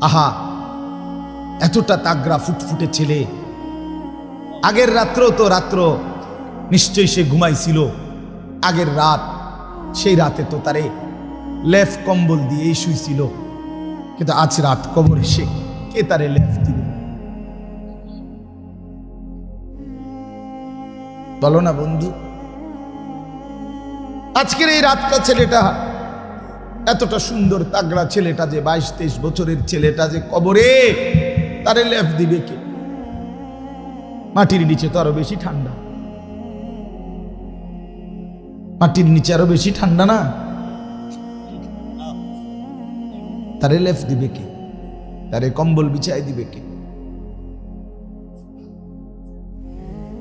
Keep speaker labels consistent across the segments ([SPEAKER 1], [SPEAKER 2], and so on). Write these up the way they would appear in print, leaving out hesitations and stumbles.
[SPEAKER 1] আহা, এতটা তাগড়া ফুটফুটে ছেলে। আগের রাত্র নিশ্চয়ই সে ঘুমাইছিল। আগের রাত, সেই রাতে তো তারে লেফ কম্বল দিয়েই শুইছিল, কিন্তু আজ রাত কবরে সে কে তারে লেফ দিবে? বলো না বন্ধু। আজকের এই রাতটা ছেলেটা, এতটা সুন্দর তাগড়া ছেলেটা যে 22-23 বছরের ছেলেটা যে কবরে, তারে লেফ দিবে কে? মাটির নিচে তো আরো বেশি ঠান্ডা, মাটির নিচে আরো বেশি ঠান্ডা না? তারে লেফ দিবে কে? তারে কম্বল বিছাই দিবে কে?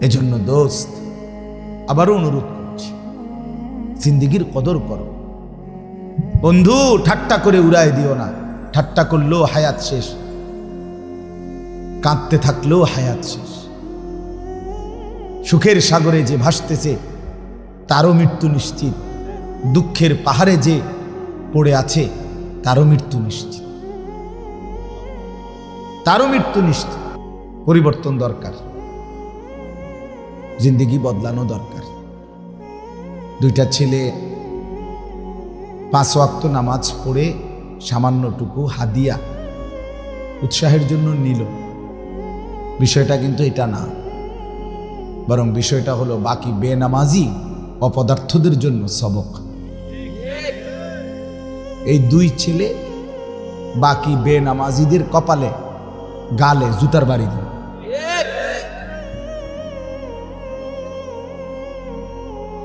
[SPEAKER 1] এজন্য দোস্ত, আবারও অনুরোধ করছি, জিন্দেগির কদর করো বন্ধু। ঠাট্টা করে উড়ায় দিও না। ঠাট্টা করলেও হায়াত শেষ, কাঁদতে থাকলেও হায়াত শেষ। সুখের সাগরে যে ভাসতেছে তারও মৃত্যু নিশ্চিত, দুঃখের পাহাড়ে যে পড়ে আছে তারও মৃত্যু নিশ্চিত, তারও মৃত্যু নিশ্চিত। পরিবর্তন দরকার, জিন্দেগি বদলানো দরকার। দুইটা ছেলে 5 ওয়াক্ত নামাজ পড়ে সামান্যটুকু হাদিয়া উৎসাহের জন্য নিল। বিষয়টা কিন্তু এটা না, বরং বিষয়টা হলো বাকি বেনামাজি অপদার্থদের জন্য সবক। এই 2 ছেলে বাকি বেনামাজিদের কপালে গালে জুতার বাড়ি দিল।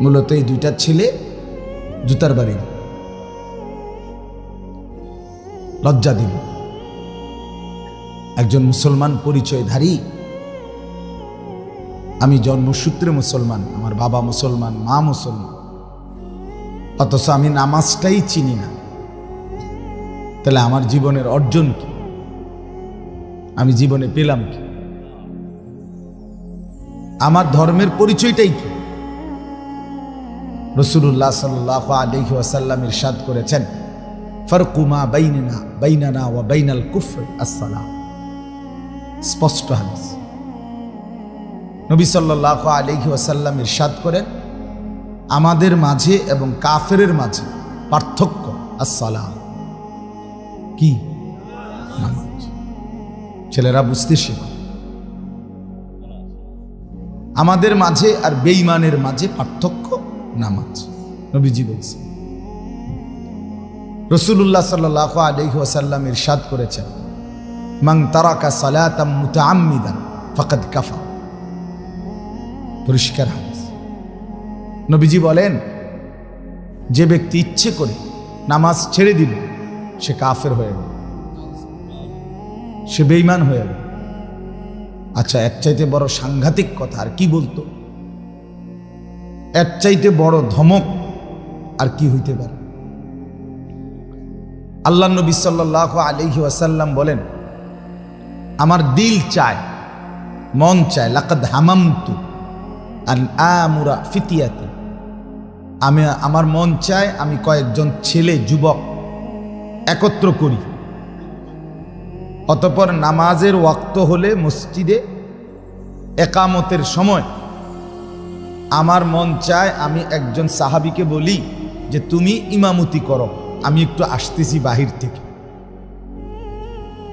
[SPEAKER 1] মূলত এই 2টা ছেলে জুতার বাড়ি দিল, লজ্জা দিল। একজন মুসলমান পরিচয়ধারী, আমি জন্মসূত্রে মুসলমান, আমার বাবা মুসলমান, মা মুসলমান, অথচ আমি নামাজটাই চিনি না। তাহলে আমার জীবনের অর্জন কি? আমি জীবনে পেলাম কি? আমার ধর্মের পরিচয়টাই কি? রাসূলুল্লাহ সাল্লাল্লাহু আলাইহি ওয়াসাল্লাম ইরশাদ করেছেন, ফারকু মা বাইনানা ওয়া বাইনাল কুফর আস-সালাহ। স্পষ্ট হাদিস। নবী সাল্লাল্লাহু আলাইহি ওয়াসাল্লাম ইরশাদ করেন, আমাদের মাঝে এবং কাফেরের মাঝে পার্থক্য আস-সালাহ। কি? নামাজ। ছেলেরা বুঝতে শেখো, আমাদের মাঝে আর বেঈমানের মাঝে পার্থক্য নামাজ। নবীজি বলছেন। রাসূলুল্লাহ সাল্লাল্লাহু আলাইহি ওয়াসাল্লাম ইরশাদ করেছেন, মান তারাকা সালাতাম মুতাআম্মিদান ফাকাদ কাফার। পরিষ্কার হাদিস। নবীজি বলেন, যে ব্যক্তি ইচ্ছে করে নামাজ ছেড়ে দিল সে কাফের হয়ে গেল, সে বেঈমান হয়ে গেল। আচ্ছা, এর চাইতে বড় সাংঘাতিক কথা আর কি বলতো? এর চাইতে বড় ধমক আর কি হইতে পারে? আল্লাহ নবী সাল্লাল্লাহু আলাইহি ওয়াসাল্লাম বলেন, আমার দিল চায়, মন চায়, লাকাদ হামামতু আন আমুরা ফিতিয়াতি, আমার মন চায় আমি কয়েকজন ছেলে যুবক একত্র করি, অতঃপর নামাজের ওয়াক্ত হলে মসজিদে একামতের সময় আমার মন চায় আমি একজন সাহাবীকে বলি যে তুমি ইমামতি করো, আমি একটু আসতেছি বাহির থেকে।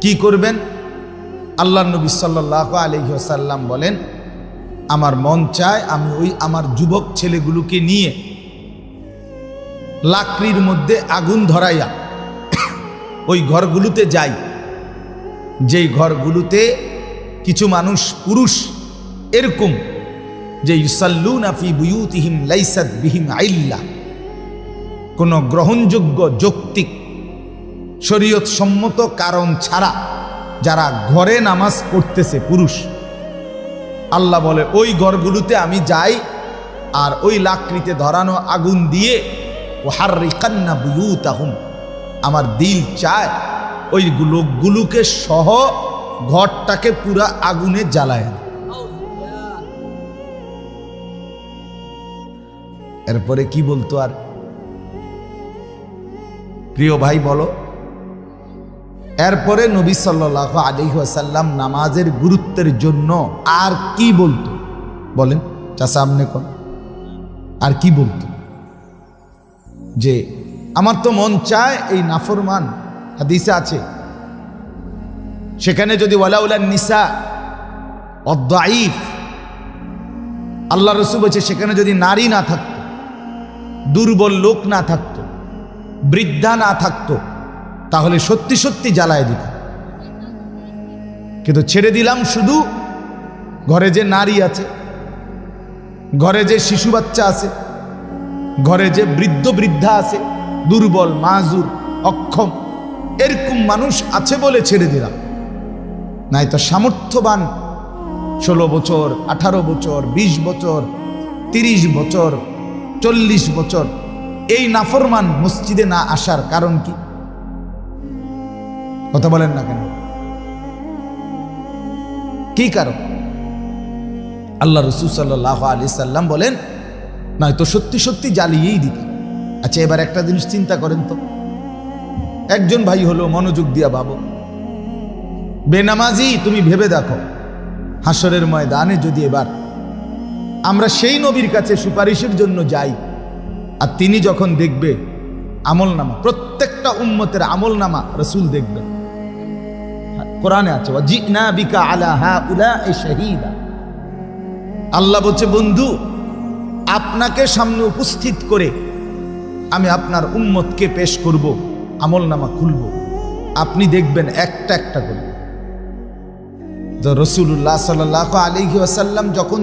[SPEAKER 1] কি করবেন? আল্লাহ নবী সাল্লাল্লাহু আলাইহি ওয়াসাল্লাম বলেন, আমার মন চায় আমি ওই আমার যুবক ছেলেগুলোকে নিয়ে লাকড়ির মধ্যে আগুন ধরাইয়া ওই ঘরগুলোতে যাই, যেই ঘরগুলোতে কিছু মানুষ পুরুষ এরকম যে ইউসাল্লুনা ফি বুয়ুতিহিম লাইসাত বিহিম আইল্লা, কোনো গ্রহণযোগ্য যৌক্তিক শরীয়ত সম্মত কারণ ছাড়া যারা ঘরে নামাজ পড়তেছে পুরুষ, আল্লাহ বলে ওই ঘরগুলোতে আমি যাই আর ওই লাকড়িতে ধরানো আগুন দিয়ে ওয়াহাররিকান্না বুয়ুতাহুম, আমার দিল চায় ওই লোকগুলোকে সহ ঘরটাকে পুরা আগুনে জ্বালায়। এরপরে কি বলতো? আর প্রিয় ভাই বলো, এরপরে নবী সাল্লাল্লাহু আলাইহি ওয়াসাল্লাম নামাজের গুরুত্বের জন্য আর কি বলতো বলেন চাচা আপনি কোন আর কি বলতো? যে আমার তো মন চায় এই নাফরমান, হাদিসে আছে সেখানে যদি ওয়ালাউলা নিসা অদ্দাইফ, আল্লাহ রাসূল বলছে সেখানে যদি নারী না থাকতো, দুর্বল লোক না থাকতো, বৃদ্ধা না থাকতো, তাহলে সত্যি সত্যি জ্বালায় দিত। কিন্তু ছেড়ে দিলাম শুধু ঘরে যে নারী আছে, ঘরে যে শিশু বাচ্চা আছে, ঘরে যে বৃদ্ধ বৃদ্ধা আছে, দুর্বল মাজুর অক্ষম এরকম মানুষ আছে বলে ছেড়ে দিলাম। নাই তো সামর্থ্যবান 16 বছর 18 বছর 20 বছর 30 বছর 40 বছর এই নাফরমান মসজিদে না আসার কারণ কি? কথা বলেন না কেন? কি কারণ? আল্লাহ রাসূল সাল্লাল্লাহু আলাইহি সাল্লাম বলেন নয়তো সত্যি সত্যি জ্বালিয়েই দিত। আচ্ছা এবার একটা জিনিস চিন্তা করেন তো, একজন ভাই হলো, মনোযোগ দিয়া ভাবো, বেনামাজি তুমি ভেবে দেখো হাসরের ময়দানে যদি এবার আমরা সেই নবীর কাছে সুপারিশের জন্য যাই, আর তিনি যখন দেখবে আমলনামা, প্রত্যেকটা উম্মতের আমলনামা রাসূল দেখবেন, কোরআনে আছে ওয়াজিনা বিকা আলা হাউলাই শাহীদা, আল্লাহ বলছে বন্ধু আপনাকে সামনে উপস্থিত করে আমি আপনার উম্মতকে পেশ করব, আমলনামা খুলব, আপনি দেখবেন একটা একটা করে। তো রাসূলুল্লাহ সাল্লাল্লাহু আলাইহি ওয়াসাল্লাম যখন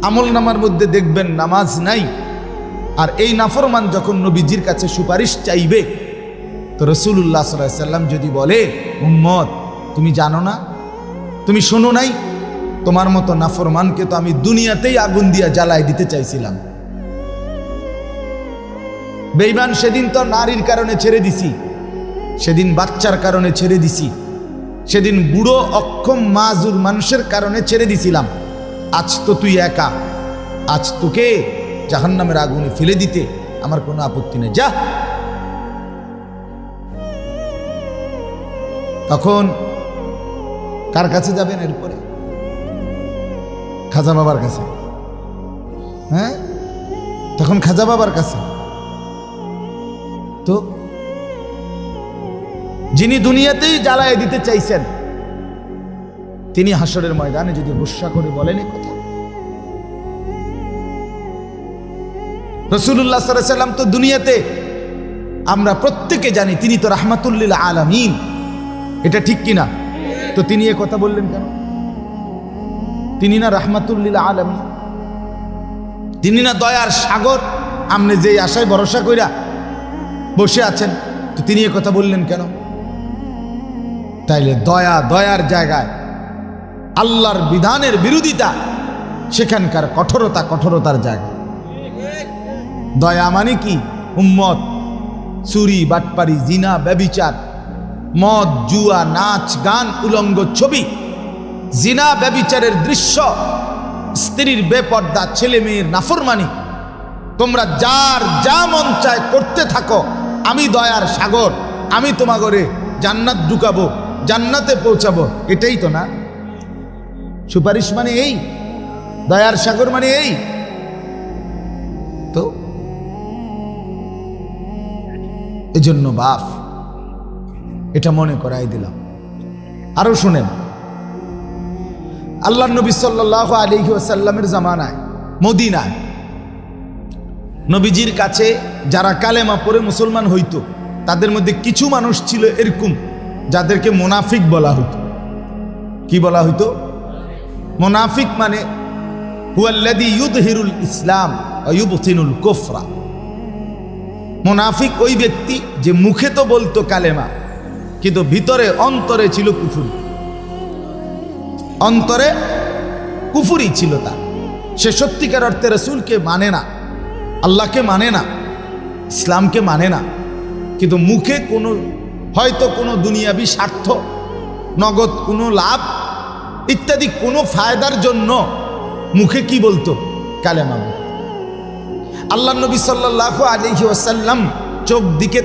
[SPEAKER 1] আমলনামার মধ্যে দেখবেন নামাজ নাই, আর এই নাফরমান যখন নবীজির কাছে সুপারিশ চাইবে, তো রাসূলুল্লাহ সাল্লাল্লাহু আলাইহি ওয়াসাল্লাম যদি বলে উম্মত তুমি জানো না, তুমি শোনো নাই, তোমার মতো নাফরমানকে তো আমি দুনিয়াতেই আগুন দিয়া জ্বালায় দিতে চাইছিলাম। বেঈমান সেদিন তো নারীর কারণে ছেড়ে দিছি, সেদিন বাচ্চার কারণে ছেড়ে দিছি, সেদিন বুড়ো অক্ষম মাজুর মানুষের কারণে ছেড়ে দিছিলাম। আজ তো তুই একা, আজ তোকে জাহান্নামের আগুনে ফেলে দিতে আমার কোনো আপত্তি নেই, যা। তখন কার কাছে যাবেন? এরপরে খাজা বাবার কাছে। হ্যাঁ, তখন খাজা বাবার কাছে। তো যিনি দুনিয়াতেই জ্বালায় দিতে চাইছেন, তিনি হাসরের ময়দানে যদি গুসা করে বলেন এই কথা। রাসূলুল্লাহ সাল্লাল্লাহু আলাইহি ওয়াসাল্লাম তো দুনিয়াতে আমরা প্রত্যেকে জানি তিনি তো রাহমাতুল লিল আলামিন, এটা ঠিক কিনা? তো তিনি এই কথা বললেন কেন? তিনি না রাহমাতুল লিল আলামিন, তিনি না দয়ার সাগর, আপনি যে আশায় ভরসা কইরা বসে আছেন, তো তিনি এই কথা বললেন কেন? তাইলে দয়ার জায়গায় আল্লাহর বিধানের বিরোধিতা, সেখানকার কঠোরতার জায়গা। দয়া মানে কি? উম্মত চুরি বাটপারি জিনা ব্যভিচার মদ জুয়া নাচ গান উলঙ্গ ছবি, জিনা ব্যভিচারের দৃশ্য, স্ত্রীর বেপর্দা, ছেলে মেয়ের নাফরমানি, তোমরা যার যা মন চায় করতে থাকো, আমি দয়ার সাগর, আমি তোমাগরে জান্নাত ঢুকাবো, জান্নাতে পৌঁছাবো। এটাই তো না সুপারিশ মানে? এই দয়ার সাগর মানে এই তো। এজন্য বাপ এটা মনে করাই দিলাম। আরো শুনেন, আল্লাহর নবী সাল্লাল্লাহু আলাইহি ওয়াসাল্লামের জামানায় মদিনায় নবীজির কাছে যারা কালেমা পড়ে মুসলমান হইতো, তাদের মধ্যে কিছু মানুষ ছিল এরকম যাদেরকে মুনাফিক বলা হতো। কি বলা হইতো? মুনাফিক মানে হুয়াল্লাযী ইউযহিরুল ইসলাম ওয়া ইউবতিনুল কুফরা। মুনাফিক ওই ব্যক্তি যে মুখে তো বলতো কালেমা, কিন্তু ভিতরে অন্তরে ছিল কুফরি, অন্তরে কুফরি ছিল তার। সে সত্যিকার অর্থে রাসূলকে মানে না, আল্লাহকে মানে না, ইসলামকে মানে না, কিন্তু মুখে কোনো হয়তো কোনো দুনিয়াবি স্বার্থ, নগদ কোনো লাভ ইত্যাদি কোনো ফায়দার জন্য মুখে কি বলতো? কালেমা বলতো। আল্লাহ নবী সাল্লাল্লাহু আলাইহি ওয়াসাল্লাম চোখ দিকে